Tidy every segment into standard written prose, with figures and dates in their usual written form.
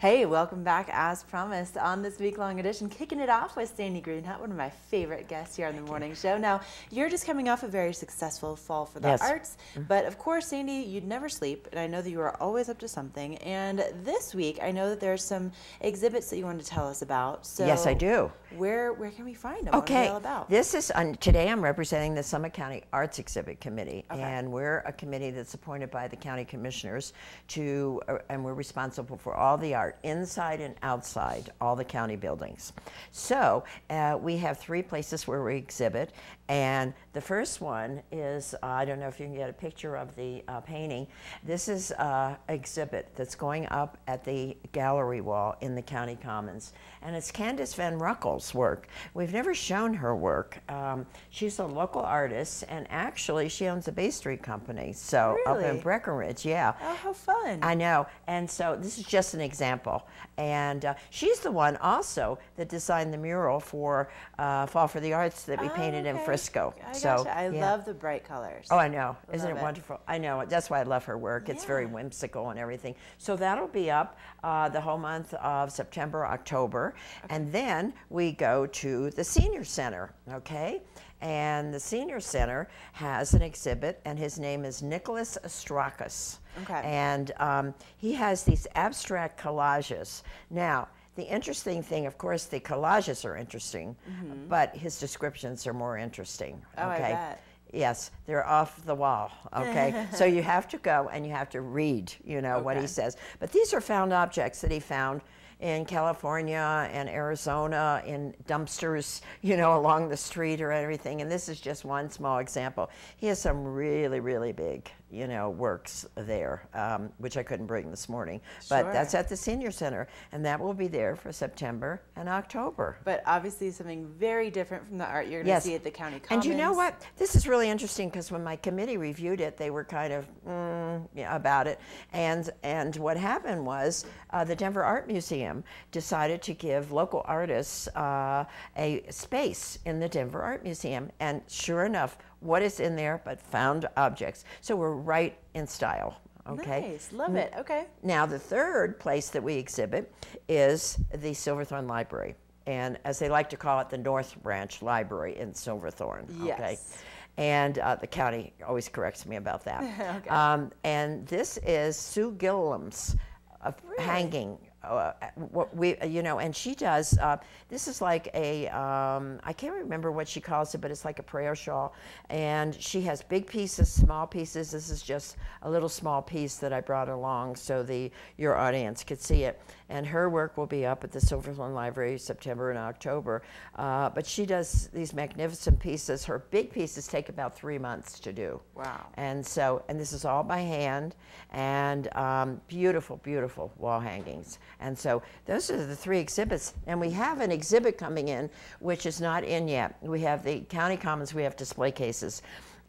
Hey, welcome back as promised on this week-long edition, kicking it off with Sandy Greenhut, one of my favorite guests here on the morning show. Now, you're just coming off a very successful Fall for the Arts, but of course, Sandy, you'd never sleep, and I know that you are always up to something. And this week, I know that there's some exhibits that you wanted to tell us about. So yes, I do. Where can we find them? Okay, what are they all about? This is today. I'm representing the Summit County Arts Exhibit Committee, and we're a committee that's appointed by the county commissioners to, and we're responsible for all the art inside and outside all the county buildings. So we have 3 places where we exhibit, and the first one is, I don't know if you can get a picture of the painting. This is an exhibit that's going up at the gallery wall in the county commons, and it's Candace Van Ruckel's work. We've never shown her work. She's a local artist, and actually she owns a Bay Street company, so up in Breckenridge, yeah. Oh, how fun. I know, and so this is just an example. And she's the one also that designed the mural for Fall for the Arts that we painted in Frisco. I love the bright colors. Oh, I know. Isn't it wonderful? I know. That's why I love her work. It's very whimsical and everything. So that'll be up the whole month of September, October. And then we go to the Senior Center, okay? And the Senior Center has an exhibit, and his name is Nicholas Astrakis. Okay. And he has these abstract collages. Now, the interesting thing, of course, the collages are interesting, but his descriptions are more interesting. Oh, okay? I bet. Yes, they're off the wall, okay? So you have to go and you have to read, you know, what he says. But these are found objects that he found in California and Arizona in dumpsters, you know, along the street or everything. And this is just one small example. He has some really, really big, you know, works there, which I couldn't bring this morning. But that's at the Senior Center, and that will be there for September and October. But obviously something very different from the art you're going to see at the county commons. And you know what? This is really interesting because when my committee reviewed it, they were kind of about it. And what happened was the Denver Art Museum decided to give local artists a space in the Denver Art Museum. And sure enough, what is in there but found objects. So we're right in style. Okay. Nice, love it. Okay. Now the third place that we exhibit is the Silverthorne Library, and as they like to call it, the North Branch Library in Silverthorne. Yes. Okay. And the county always corrects me about that. Okay. And this is Sue Gilliam's hanging. You know, and she does, this is like a, I can't remember what she calls it, but it's like a prayer shawl. And she has big pieces, small pieces. This is just a little small piece that I brought along so your audience could see it. And her work will be up at the Silverthorne Library September and October. But she does these magnificent pieces. Her big pieces take about 3 months to do. Wow. And so, and this is all by hand, and beautiful, beautiful wall hangings. And so those are the 3 exhibits. And we have an exhibit coming in, which is not in yet. We have the county commons, we have display cases.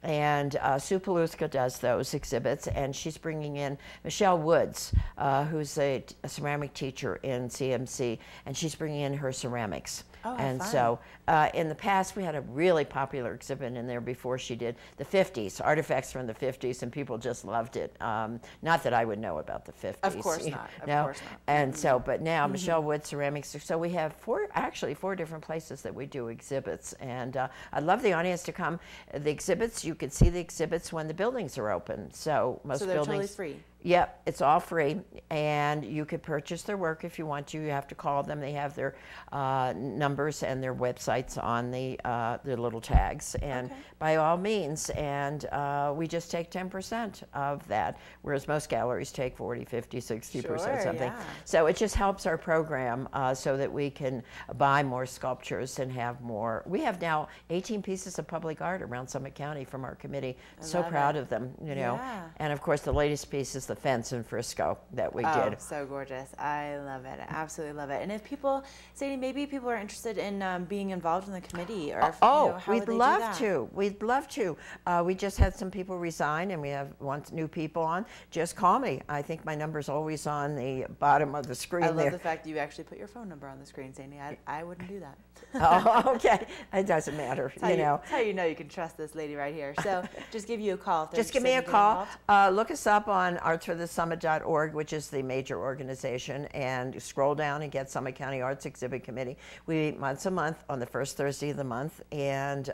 And Sue Paluska does those exhibits, and she's bringing in Michelle Woods, who's a ceramic teacher in CMC, and she's bringing in her ceramics. Oh, and fun. So in the past, we had a really popular exhibit in there before she did the 50s, artifacts from the 50s, and people just loved it. Not that I would know about the 50s. Of course not. Of course not. And so, but now Michelle Woods ceramics. So we have actually four different places that we do exhibits, and I'd love the audience to come. The exhibits, you can see the exhibits when the buildings are open. So most they're buildings. Totally free. Yep, it's all free, and you could purchase their work if you want to. You have to call them. They have their numbers and their websites on their little tags, and by all means, and we just take 10% of that, whereas most galleries take 40, 50, 60% something. Yeah. So it just helps our program so that we can buy more sculptures and have more. We have now 18 pieces of public art around Summit County from our committee. So proud of them, you know. Yeah. And of course, the latest piece is the fence in Frisco that we did. Oh, so gorgeous. I love it. I absolutely love it. And if people, Sadie, maybe people are interested in being involved in the committee, or if, you know, how we'd love to. We'd love to. We just had some people resign, and we want new people on. Just call me. I think my number's always on the bottom of the screen. I love the fact that you actually put your phone number on the screen, Sadie. I wouldn't do that. Oh, okay. It doesn't matter. You know. That's how you know you can trust this lady right here. So just give you a call. If just give me a call. Look us up on our artsforthesummit.org, which is the major organization, and scroll down and get Summit County Arts Exhibit Committee. We meet once a month on the first Thursday of the month, and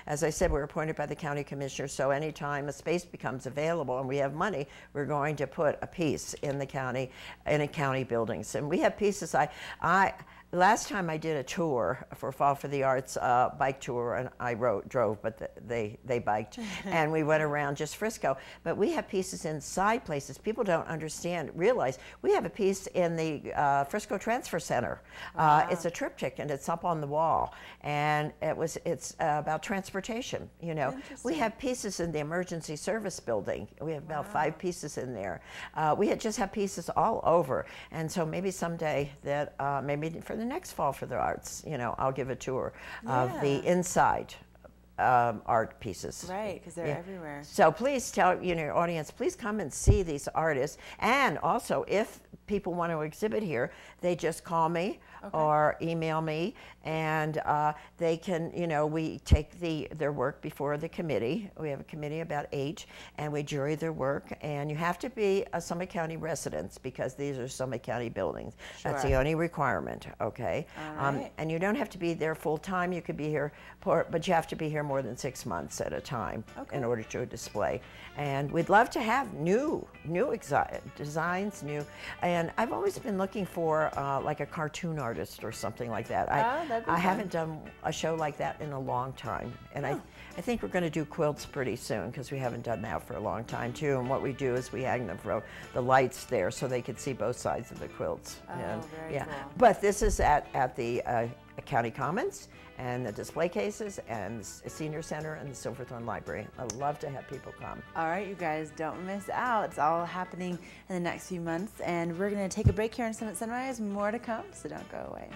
as I said, we're appointed by the county commissioner, so anytime a space becomes available and we have money, we're going to put a piece in the county, in a county buildings. And we have pieces, last time I did a tour for Fall for the Arts, bike tour, and I drove, but they biked, and we went around just Frisco. But we have pieces inside places. People don't realize we have a piece in the Frisco Transfer Center. Wow. It's a triptych, and it's up on the wall, and it's about transportation. You know, we have pieces in the emergency service building. We have about 5 pieces in there. We just have pieces all over, and so maybe someday that maybe for the next Fall for the Arts, you know, I'll give a tour of the inside art pieces. Right, because they're everywhere. So please tell your audience, please come and see these artists. And also, if people want to exhibit here, they just call me or email me, and they can, we take their work before the committee. We have a committee about 8, and we jury their work. And you have to be a Summit County resident because these are Summit County buildings. Sure. That's the only requirement, okay? All right. And you don't have to be there full time. You could be here, but you have to be here more than 6 months at a time in order to display. And we'd love to have new designs, and I've always been looking for like a cartoon artist or something like that. I haven't done a show like that in a long time, and I think we're going to do quilts pretty soon because we haven't done that for a long time too. And what we do is we hang the lights there so they could see both sides of the quilts. Oh, very cool. But this is at the County Commons and the display cases and the Senior Center and the Silverthorne Library. I'd love to have people come. All right, you guys, don't miss out. It's all happening in the next few months, and we're going to take a break here on Summit Sunrise. More to come, so don't go away.